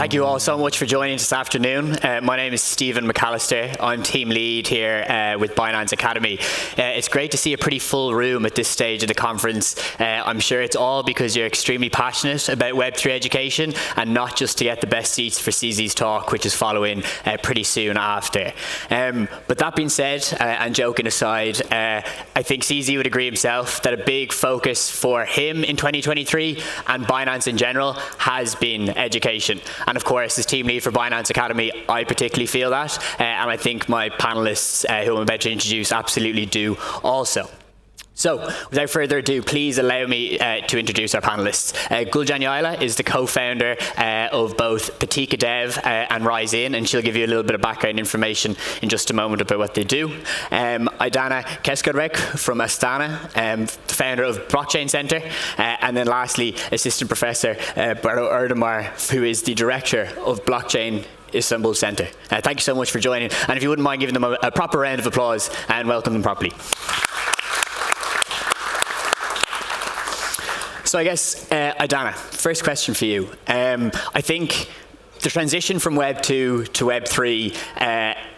Thank you all so much for joining this afternoon. My name is Stephen McAllister. I'm team lead here with Binance Academy. It's great to see a pretty full room at this stage of the conference. I'm sure it's all because you're extremely passionate about Web3 education and not just to get the best seats for CZ's talk, which is following pretty soon after. But that being said, and joking aside, I think CZ would agree himself that a big focus for him in 2023 and Binance in general has been education. And of course, as team lead for Binance Academy, I particularly feel that, and I think my panelists who I'm about to introduce absolutely do also. So, without further ado, please allow me to introduce our panelists. Gülcan Yayla is the co-founder of both Patika.dev and Rise In, and she'll give you a little bit of background information in just a moment about what they do. Aidana Kaskyrbek from Aidana, founder of BlockchainIST, and then lastly, Assistant Professor Bora Erdamar, who is the Director of BlockchainIST Center. Thank you so much for joining, and if you wouldn't mind giving them a proper round of applause and welcome them properly. So I guess, Aidana, first question for you. I think the transition from Web 2 to Web 3,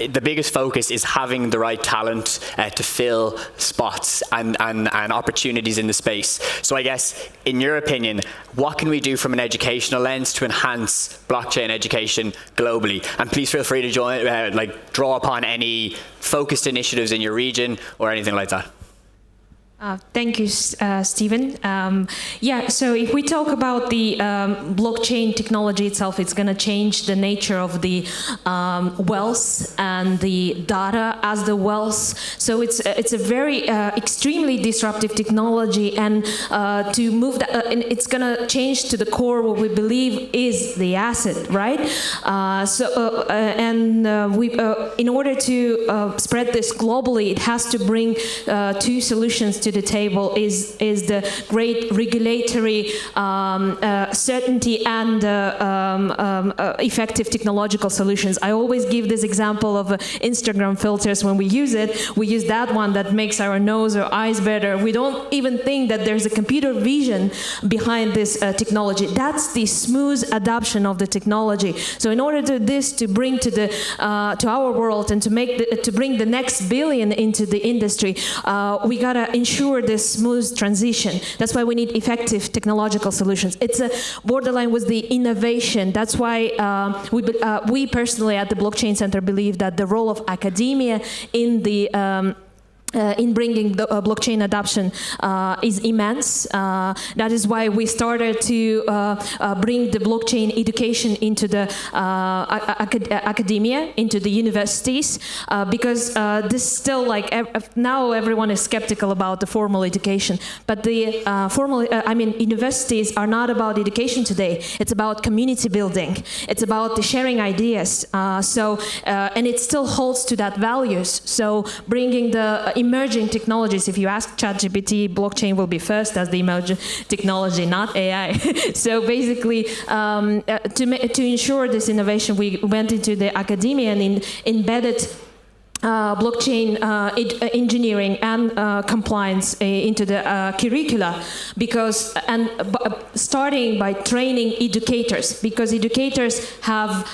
the biggest focus is having the right talent to fill spots and opportunities in the space. So I guess, in your opinion, what can we do from an educational lens to enhance blockchain education globally? And please feel free to join, draw upon any focused initiatives in your region or anything like that. Thank you, Stephen. Yeah, so if we talk about the blockchain technology itself, it's going to change the nature of the wealth and the data as the wealth. So it's a very extremely disruptive technology, and to move that, it's going to change to the core what we believe is the asset, right? In order to spread this globally, it has to bring two solutions to the table, is the great regulatory certainty and effective technological solutions. I always give this example of Instagram filters. When we use it, we use that one that makes our nose or eyes better. We don't even think that there's a computer vision behind this technology. That's the smooth adoption of the technology. So in order to bring to the to our world and to bring the next billion into the industry, we gotta ensure this smooth transition. That's why we need effective technological solutions. It's a borderline with the innovation. That's why we personally at the Blockchain Center believe that the role of academia in the in bringing the blockchain adoption is immense. That is why we started to bring the blockchain education into the academia, into the universities, because this still, like, now everyone is skeptical about the formal education, but the universities are not about education today. It's about community building. It's about the sharing ideas. And it still holds to that values. So bringing the emerging technologies, if you ask ChatGPT, blockchain will be first as the emerging technology, not AI. So basically, to ensure this innovation, we went into the academia and embedded blockchain engineering and compliance into the curricula, because starting by training educators, because educators have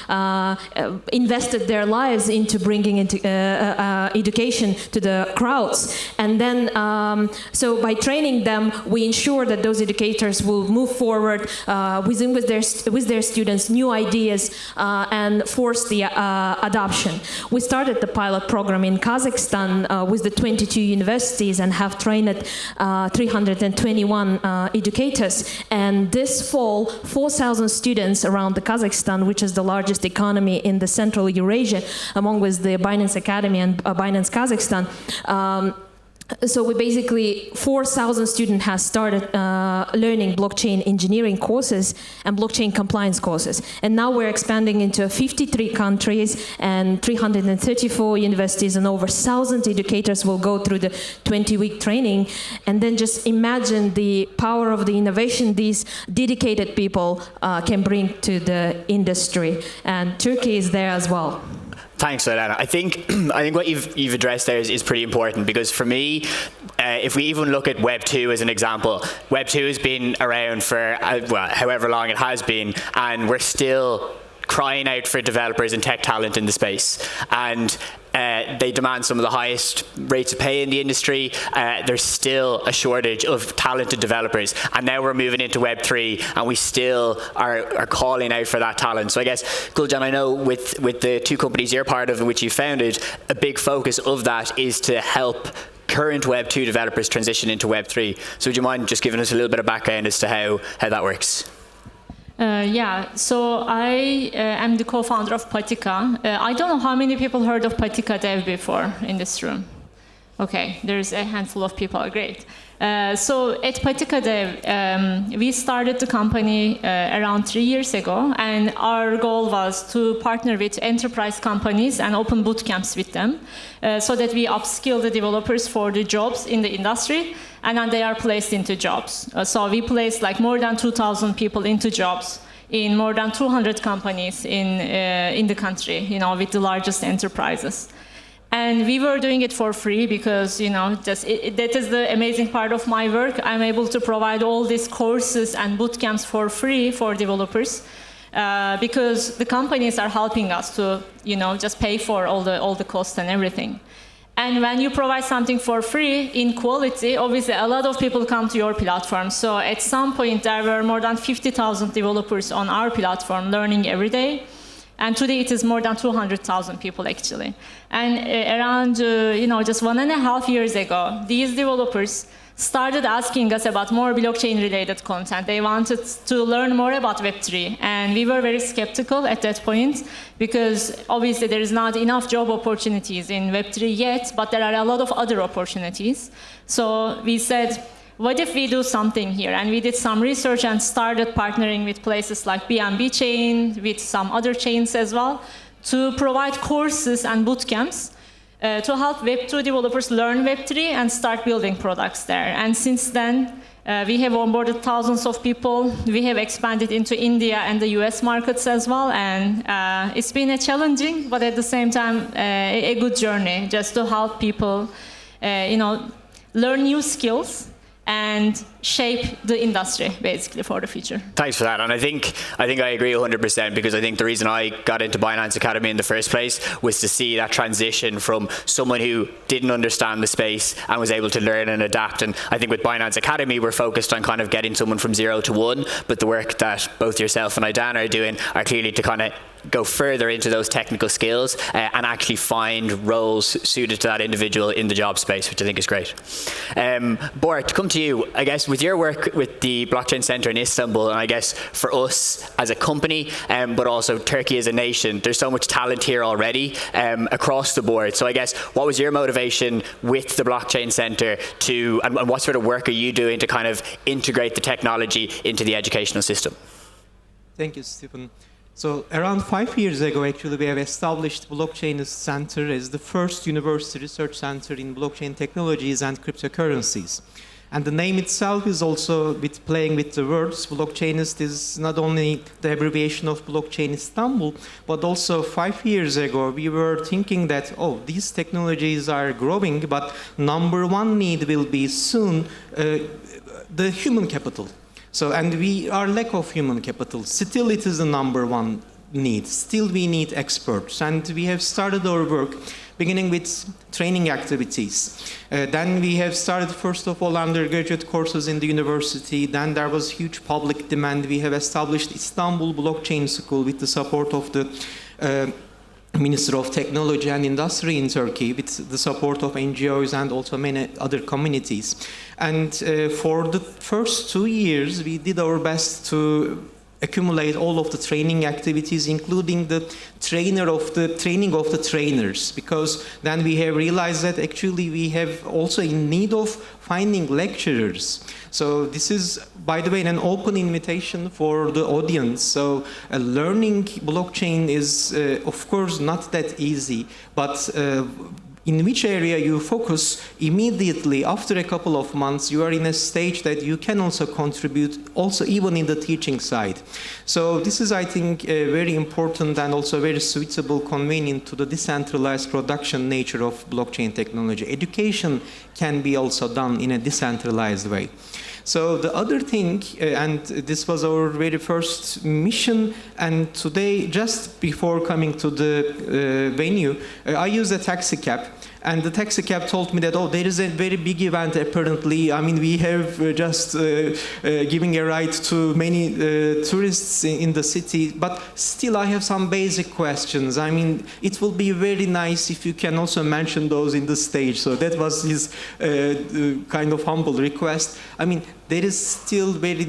invested their lives into bringing into education to the crowds, and then so by training them, we ensure that those educators will move forward with their students new ideas and force the adoption. We started the pilot program in Kazakhstan with the 22 universities and have trained 321 educators. And this fall, 4,000 students around the Kazakhstan, which is the largest economy in the Central Eurasia, among with the Binance Academy and Binance Kazakhstan. So we basically, 4,000 students has started learning blockchain engineering courses and blockchain compliance courses. And now we're expanding into 53 countries and 334 universities, and over 1,000 educators will go through the 20-week training. And then just imagine the power of the innovation these dedicated people can bring to the industry. And Turkey is there as well. Thanks, Aidana. I think what you've addressed there is pretty important, because for me, if we even look at Web 2 as an example, Web 2 has been around for well, however long it has been, and we're still crying out for developers and tech talent in the space. And they demand some of the highest rates of pay in the industry. There's still a shortage of talented developers. And now we're moving into Web3, and we still are calling out for that talent. So I guess, Gülcan, I know with the two companies you're part of and which you founded, a big focus of that is to help current Web2 developers transition into Web3. So would you mind just giving us a little bit of background as to how that works? Yeah, so I am the co-founder of Patika. I don't know how many people heard of Patika.dev before in this room. Okay, there's a handful of people, great. So at Patika.dev, we started the company around 3 years ago, and our goal was to partner with enterprise companies and open boot camps with them so that we upskill the developers for the jobs in the industry, and then they are placed into jobs. So we placed like more than 2,000 people into jobs in more than 200 companies in the country, you know, with the largest enterprises. And we were doing it for free because, you know, that is the amazing part of my work. I'm able to provide all these courses and boot camps for free for developers because the companies are helping us to, you know, just pay for all the costs and everything. And when you provide something for free in quality, obviously a lot of people come to your platform. So at some point there were more than 50,000 developers on our platform learning every day. And today it is more than 200,000 people actually. And around, you know, just 1.5 years ago, these developers started asking us about more blockchain-related content. They wanted to learn more about Web3. And we were very skeptical at that point because obviously there is not enough job opportunities in Web3 yet, but there are a lot of other opportunities. So we said, what if we do something here? And we did some research and started partnering with places like BNB chain, with some other chains as well, to provide courses and boot camps to help Web2 developers learn Web3 and start building products there. And since then, we have onboarded thousands of people. We have expanded into India and the US markets as well. And it's been a challenging, but at the same time, a good journey just to help people, you know, learn new skills and shape the industry, basically, for the future. Thanks for that. And I think I agree 100%, because I think the reason I got into Binance Academy in the first place was to see that transition from someone who didn't understand the space and was able to learn and adapt. And I think with Binance Academy, we're focused on kind of getting someone from 0 to 1, but the work that both yourself and Aidana are doing are clearly to kind of go further into those technical skills and actually find roles suited to that individual in the job space, which I think is great. Bora, to come to you, I guess with your work with the Blockchain Center in Istanbul, and I guess for us as a company, but also Turkey as a nation, there's so much talent here already across the board. So I guess, what was your motivation with the Blockchain Center and what sort of work are you doing to kind of integrate the technology into the educational system? Thank you, Stephen. So around 5 years ago, actually, we have established BlockchainIST Center as the first university research center in blockchain technologies and cryptocurrencies. And the name itself is also playing with the words. BlockchainIST is not only the abbreviation of Blockchain Istanbul, but also 5 years ago, we were thinking that, oh, these technologies are growing, but number one need will be soon the human capital. So, and we are lack of human capital. Still, it is the number one need. Still, we need experts. And we have started our work beginning with training activities. Then we have started, first of all, undergraduate courses in the university. Then there was huge public demand. We have established Istanbul Blockchain School with the support of the Minister of Technology and Industry in Turkey, with the support of NGOs and also many other communities. And for the first 2 years, we did our best to accumulate all of the training activities, including the training of the trainers, because then we have realized that actually we have also in need of finding lecturers. So this is, by the way, an open invitation for the audience. So learning blockchain is, of course, not that easy, but in which area you focus immediately after a couple of months, you are in a stage that you can also contribute, also even in the teaching side. So this is, I think, very important and also very suitable, convenient to the decentralized production nature of blockchain technology. Education can be also done in a decentralized way. So the other thing, and this was our very first mission, and today, just before coming to the venue, I used a taxi cab. And the taxi cab told me that, oh, there is a very big event apparently. I mean, we have just giving a ride to many tourists in the city, but still I have some basic questions. I mean, it will be very nice if you can also mention those in the stage. So that was his kind of humble request. I mean, there is still very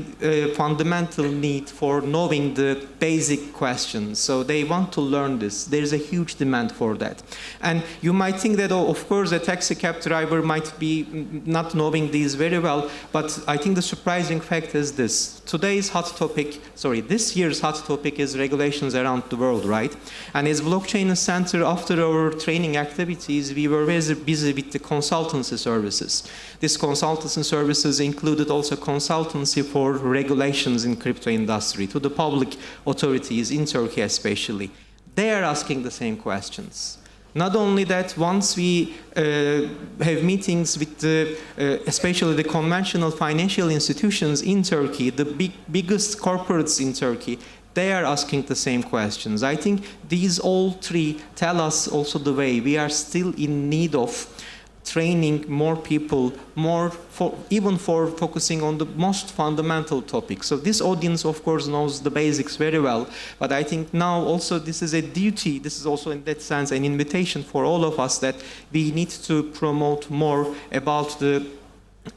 fundamental need for knowing the basic questions. So they want to learn this. There is a huge demand for that. And you might think that, oh, of course, a taxi cab driver might be not knowing these very well, but I think the surprising fact is this. Today's hot topic, this year's hot topic is regulations around the world, right? And as BlockchainIST Center, after our training activities, we were very busy with the consultancy services. These consultancy services included also consultancy for regulations in crypto industry to the public authorities in Turkey especially. They are asking the same questions. Not only that, once we have meetings with especially the conventional financial institutions in Turkey, the biggest corporates in Turkey, they are asking the same questions. I think these all three tell us also the way we are still in need of training more people, even for focusing on the most fundamental topics. So this audience, of course, knows the basics very well, but I think now also this is a duty, this is also in that sense an invitation for all of us that we need to promote more about the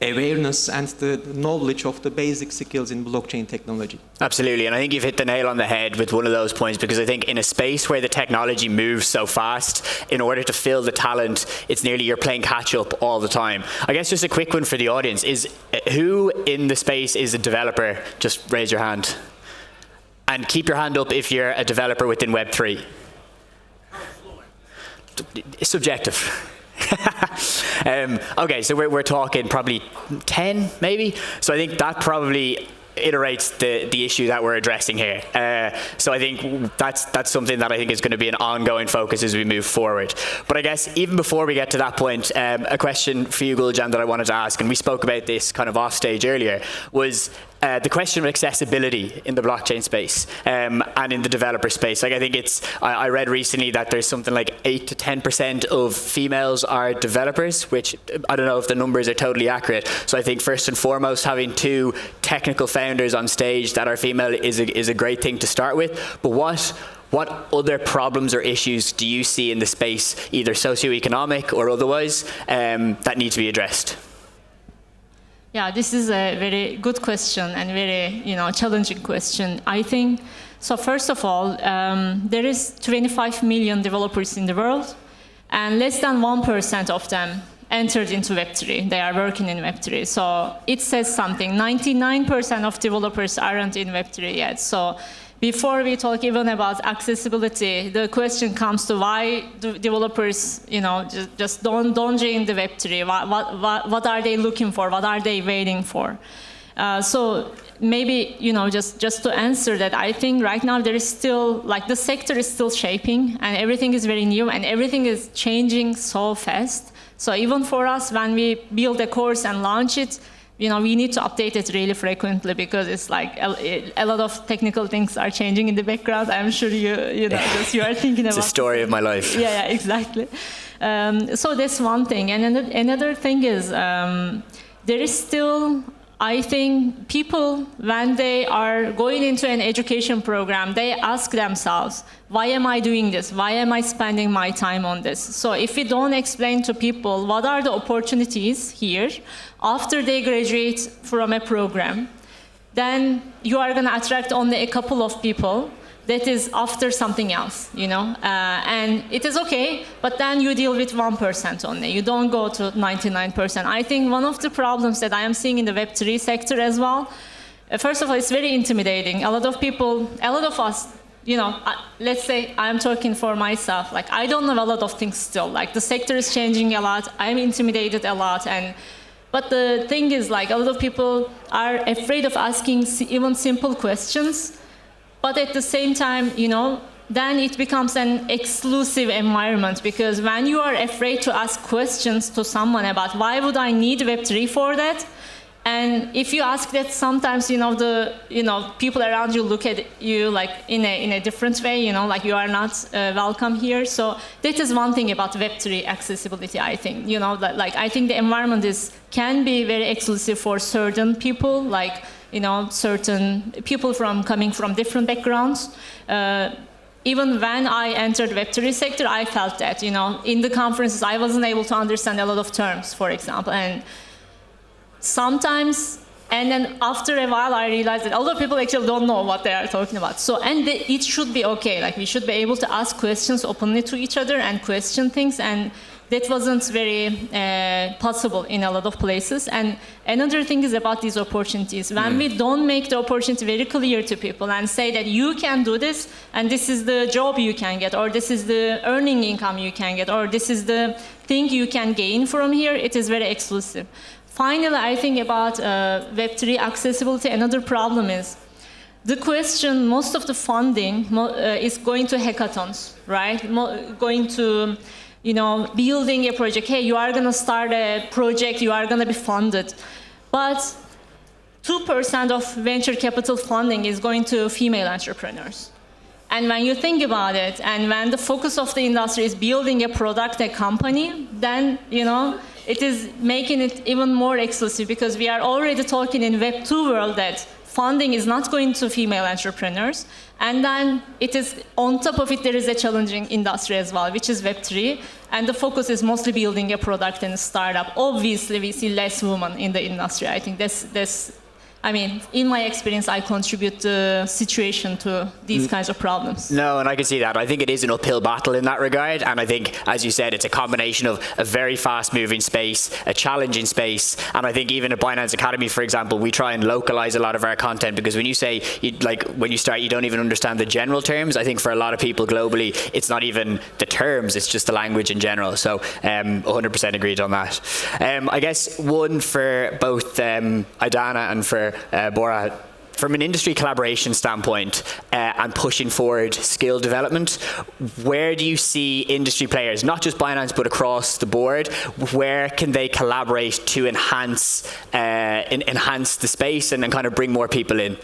awareness and the knowledge of the basic skills in blockchain technology. Absolutely, and I think you've hit the nail on the head with one of those points, because I think in a space where the technology moves so fast, in order to fill the talent, it's nearly you're playing catch up all the time. I guess just a quick one for the audience is, who in the space is a developer? Just raise your hand. And keep your hand up if you're a developer within Web3. Subjective. Okay, so we're talking probably 10, maybe. So I think that probably iterates the issue that we're addressing here. So I think that's something that I think is going to be an ongoing focus as we move forward. But I guess even before we get to that point, a question for you, Gülcan, that I wanted to ask, and we spoke about this kind of off stage earlier, was the question of accessibility in the blockchain space and in the developer space. Like, I think I read recently that there's something like 8 to 10% of females are developers, which I don't know if the numbers are totally accurate. So I think first and foremost, having two technical founders on stage that are female is a great thing to start with. But what other problems or issues do you see in the space, either socioeconomic or otherwise, that need to be addressed? Yeah, this is a very good question and very, challenging question. I think, so first of all, there is 25 million developers in the world, and less than 1% of them entered into Web3. They are working in Web3. So it says something. 99% of developers aren't in Web3 yet. So before we talk even about accessibility, the question comes to why do developers, just don't join the Web3? What are they looking for? What are they waiting for? So maybe, just to answer that, I think right now there is still, the sector is still shaping, and everything is very new, and everything is changing so fast. So even for us, when we build a course and launch it, we need to update it really frequently, because it's like a lot of technical things are changing in the background. I'm sure you are thinking about. It's the story of my life. Yeah, exactly. So that's one thing. And another thing is, there is still, I think, people, when they are going into an education program, they ask themselves, why am I doing this? Why am I spending my time on this? So if we don't explain to people what are the opportunities here after they graduate from a program, then you are going to attract only a couple of people that is after something else, and it is okay, but then you deal with 1% only. You don't go to 99%. I think one of the problems that I am seeing in the Web3 sector as well, first of all, it's very intimidating. A lot of us, let's say I'm talking for myself, I don't know a lot of things still. The sector is changing a lot. I'm intimidated a lot. But the thing is, a lot of people are afraid of asking even simple questions. But at the same time, then it becomes an exclusive environment, because when you are afraid to ask questions to someone about why would I need Web3 for that, And if you ask that, sometimes people around you look at you like in a different way, like you are not welcome here. So that is one thing about Web3 accessibility, I think. Like I think the environment can be very exclusive for certain people, like certain people coming from different backgrounds. Even when I entered Web3 sector, I felt that, in the conferences, I wasn't able to understand a lot of terms, for example. And sometimes, and then after a while, I realized that a lot of people actually don't know what they are talking about. So, and it should be okay. Like, we should be able to ask questions openly to each other and question things. And that wasn't very possible in a lot of places. And another thing is about these opportunities. When we don't make the opportunity very clear to people and say that you can do this, and this is the job you can get, or this is the earning income you can get, or this is the thing you can gain from here, it is very exclusive. Finally, I think about Web3 accessibility, another problem is the question, most of the funding is going to hackathons, right? Going to building a project. Hey, you are going to start a project, you are going to be funded. But 2% of venture capital funding is going to female entrepreneurs. And when you think about it, and when the focus of the industry is building a product, a company, then, it is making it even more exclusive, because we are already talking in Web2 world that funding is not going to female entrepreneurs. And then it is, on top of it, there is a challenging industry as well, which is Web3. And the focus is mostly building a product and a startup. Obviously, we see less women in the industry. I think in my experience, I contribute the situation to these kinds of problems. No, and I can see that. I think it is an uphill battle in that regard. And I think, as you said, it's a combination of a very fast-moving space, a challenging space. And I think even at Binance Academy, for example, we try and localize a lot of our content, because when you say, when you start, you don't even understand the general terms. I think for a lot of people globally, it's not even the terms, it's just the language in general. So 100% agreed on that. I guess one for both Aidana and for Bora, from an industry collaboration standpoint and pushing forward skill development, where do you see industry players, not just Binance but across the board, where can they collaborate to enhance the space and then kind of bring more people in?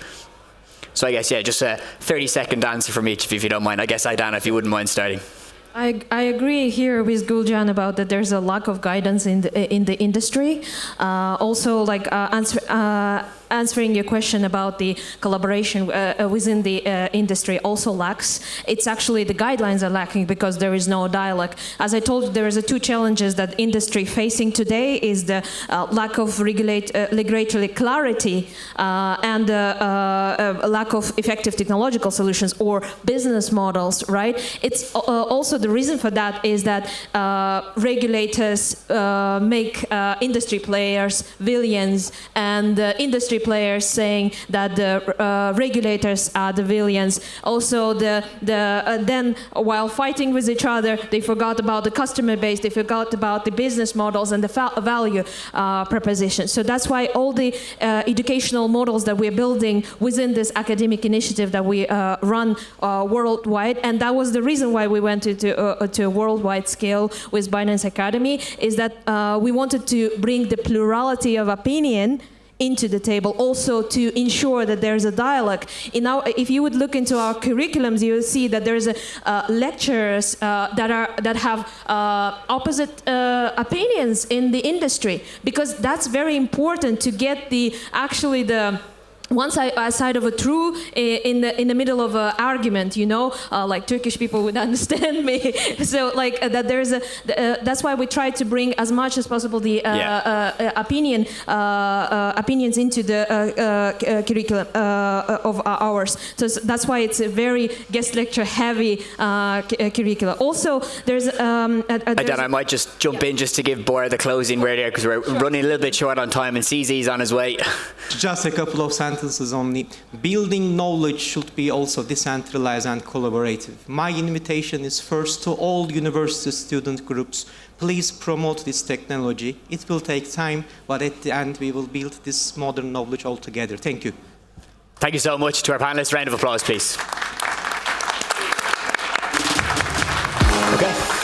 So I guess, just a 30-second answer from each, if you don't mind. I guess, Aidana, if you wouldn't mind starting. I agree here with Gülcan about that there's a lack of guidance in the industry. Also, like answering your question about the collaboration within the industry also lacks. It's actually the guidelines are lacking because there is no dialogue. As I told you, there is two challenges that industry facing today is the lack of regulatory clarity and lack of effective technological solutions or business models, right? It's also the reason for that is that regulators make industry players villains, and industry players saying that the regulators are the villains. Also, then while fighting with each other, they forgot about the customer base, they forgot about the business models and the value proposition. So that's why all the educational models that we're building within this academic initiative that we run worldwide, and that was the reason why we went to a worldwide scale with Binance Academy, is that we wanted to bring the plurality of opinion into the table, also to ensure that there's a dialogue. If you would look into our curriculums, you will see that there's lecturers that have opposite opinions in the industry, because that's very important to get the one side of a true in the middle of an argument, like Turkish people would understand me. So like that there's that's why we try to bring as much as possible the opinions into the curriculum of ours. So that's why it's a very guest lecture heavy curriculum. Also, there's I might just jump in just to give Bora the closing word here, because we're running a little bit short on time and CZ's on his way. Just a couple of sentences only. Building knowledge should be also decentralized and collaborative. My invitation is first to all university student groups. Please promote this technology. It will take time, but at the end we will build this modern knowledge all together. Thank you. Thank you so much. To our panelists, round of applause, please. Okay.